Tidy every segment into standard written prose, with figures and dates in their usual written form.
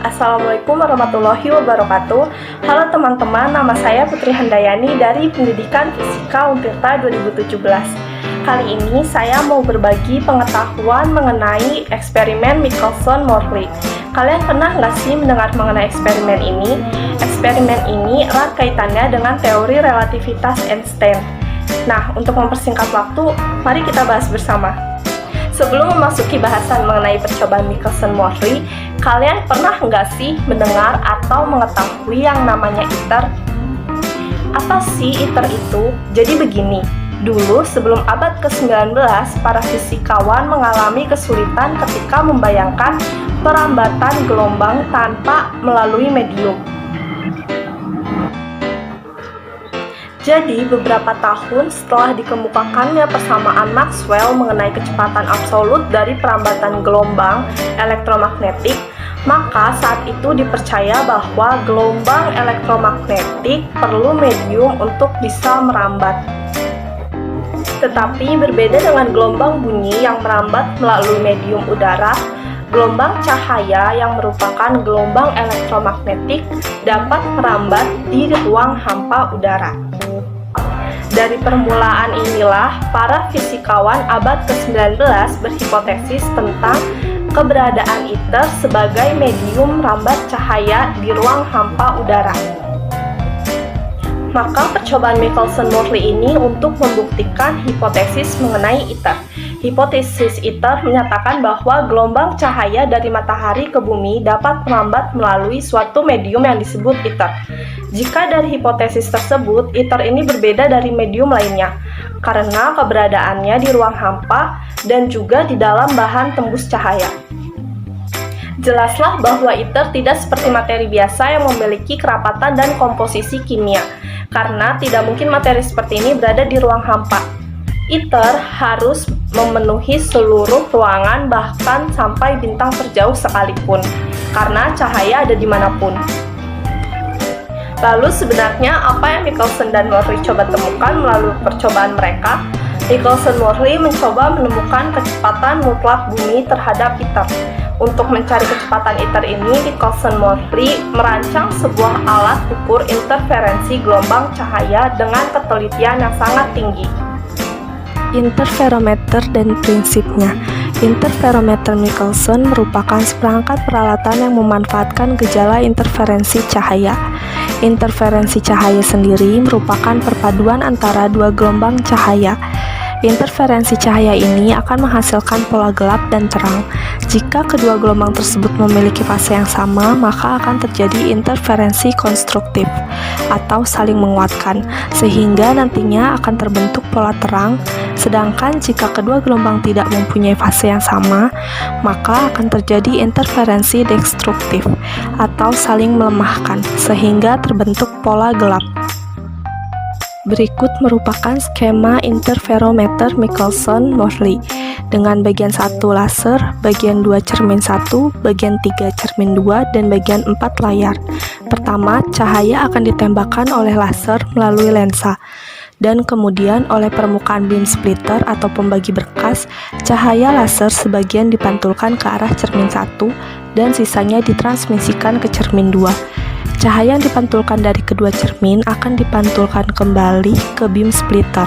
Assalamualaikum warahmatullahi wabarakatuh. Halo teman-teman, nama saya Putri Handayani dari Pendidikan Fisika Untirta 2017. Kali ini saya mau berbagi pengetahuan mengenai eksperimen Michelson-Morley. Kalian pernah nggak sih mendengar mengenai eksperimen ini? Eksperimen ini erat kaitannya dengan teori relativitas Einstein. Nah, untuk mempersingkat waktu, mari kita bahas bersama. Sebelum memasuki bahasan mengenai percobaan Michelson-Morley, kalian pernah nggak sih mendengar atau mengetahui yang namanya ITER? Apa sih ITER itu? Jadi begini, dulu sebelum abad ke-19, para fisikawan mengalami kesulitan ketika membayangkan perambatan gelombang tanpa melalui medium. Jadi, beberapa tahun setelah dikemukakannya persamaan Maxwell mengenai kecepatan absolut dari perambatan gelombang elektromagnetik, maka saat itu dipercaya bahwa gelombang elektromagnetik perlu medium untuk bisa merambat. Tetapi berbeda dengan gelombang bunyi yang merambat melalui medium udara, gelombang cahaya yang merupakan gelombang elektromagnetik dapat merambat di ruang hampa udara. Dari permulaan inilah, para fisikawan abad ke-19 berhipotesis tentang keberadaan ITER sebagai medium merambat cahaya di ruang hampa udara. Maka percobaan Michelson-Morley ini untuk membuktikan hipotesis mengenai ITER. Hipotesis ITER menyatakan bahwa gelombang cahaya dari matahari ke bumi dapat merambat melalui suatu medium yang disebut ITER. Jika dari hipotesis tersebut, ITER ini berbeda dari medium lainnya, karena keberadaannya di ruang hampa dan juga di dalam bahan tembus cahaya. Jelaslah bahwa ITER tidak seperti materi biasa yang memiliki kerapatan dan komposisi kimia, karena tidak mungkin materi seperti ini berada di ruang hampa. ITER harus memenuhi seluruh ruangan, bahkan sampai bintang terjauh sekalipun, karena cahaya ada dimanapun. Lalu sebenarnya apa yang Michelson dan Morley coba temukan melalui percobaan mereka? Michelson-Morley mencoba menemukan kecepatan mutlak bumi terhadap ITER. Untuk mencari kecepatan ITER ini, Michelson-Morley merancang sebuah alat ukur interferensi gelombang cahaya dengan ketelitian yang sangat tinggi. Interferometer dan prinsipnya. Interferometer Michelson merupakan seperangkat peralatan yang memanfaatkan gejala interferensi cahaya. Interferensi cahaya sendiri merupakan perpaduan antara dua gelombang cahaya. Interferensi cahaya ini akan menghasilkan pola gelap dan terang. Jika kedua gelombang tersebut memiliki fase yang sama, maka akan terjadi interferensi konstruktif atau saling menguatkan, sehingga nantinya akan terbentuk pola terang. Sedangkan jika kedua gelombang tidak mempunyai fase yang sama, maka akan terjadi interferensi destruktif atau saling melemahkan, sehingga terbentuk pola gelap. Berikut merupakan skema interferometer Michelson-Morley dengan bagian 1 laser, bagian 2 cermin 1, bagian 3 cermin 2, dan bagian 4 layar. Pertama, cahaya akan ditembakkan oleh laser melalui lensa, dan kemudian oleh permukaan beam splitter atau pembagi berkas, cahaya laser sebagian dipantulkan ke arah cermin 1 dan sisanya ditransmisikan ke cermin 2. Cahaya yang dipantulkan dari kedua cermin akan dipantulkan kembali ke beam splitter,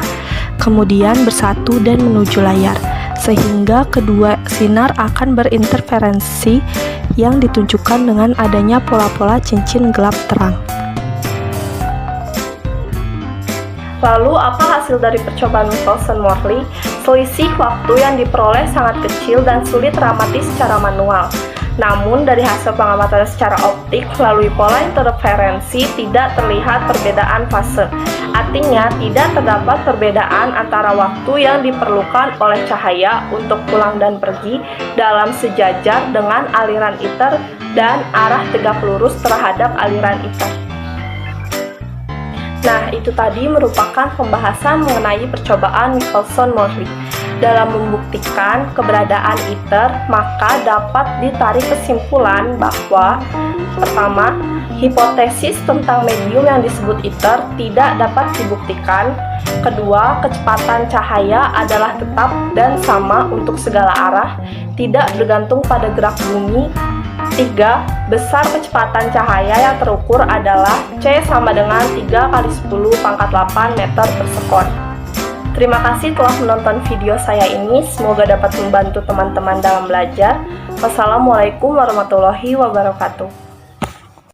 kemudian bersatu dan menuju layar, sehingga kedua sinar akan berinterferensi yang ditunjukkan dengan adanya pola-pola cincin gelap terang. Lalu, apa hasil dari percobaan Michelson-Morley? Selisih waktu yang diperoleh sangat kecil dan sulit teramati secara manual. Namun, dari hasil pengamatan secara optik melalui pola interferensi tidak terlihat perbedaan fase. Artinya, tidak terdapat perbedaan antara waktu yang diperlukan oleh cahaya untuk pulang dan pergi dalam sejajar dengan aliran ITER dan arah tegak lurus terhadap aliran ITER. Nah, itu tadi merupakan pembahasan mengenai percobaan Michelson-Morley. Dalam membuktikan keberadaan ITER, maka dapat ditarik kesimpulan bahwa pertama, hipotesis tentang medium yang disebut ITER tidak dapat dibuktikan. Kedua, kecepatan cahaya adalah tetap dan sama untuk segala arah, tidak bergantung pada gerak bumi. 3. Besar kecepatan cahaya yang terukur adalah C sama dengan 3 kali 10 pangkat 8 meter per sekon. Terima kasih telah menonton video saya ini, semoga dapat membantu teman-teman dalam belajar. Wassalamualaikum warahmatullahi wabarakatuh.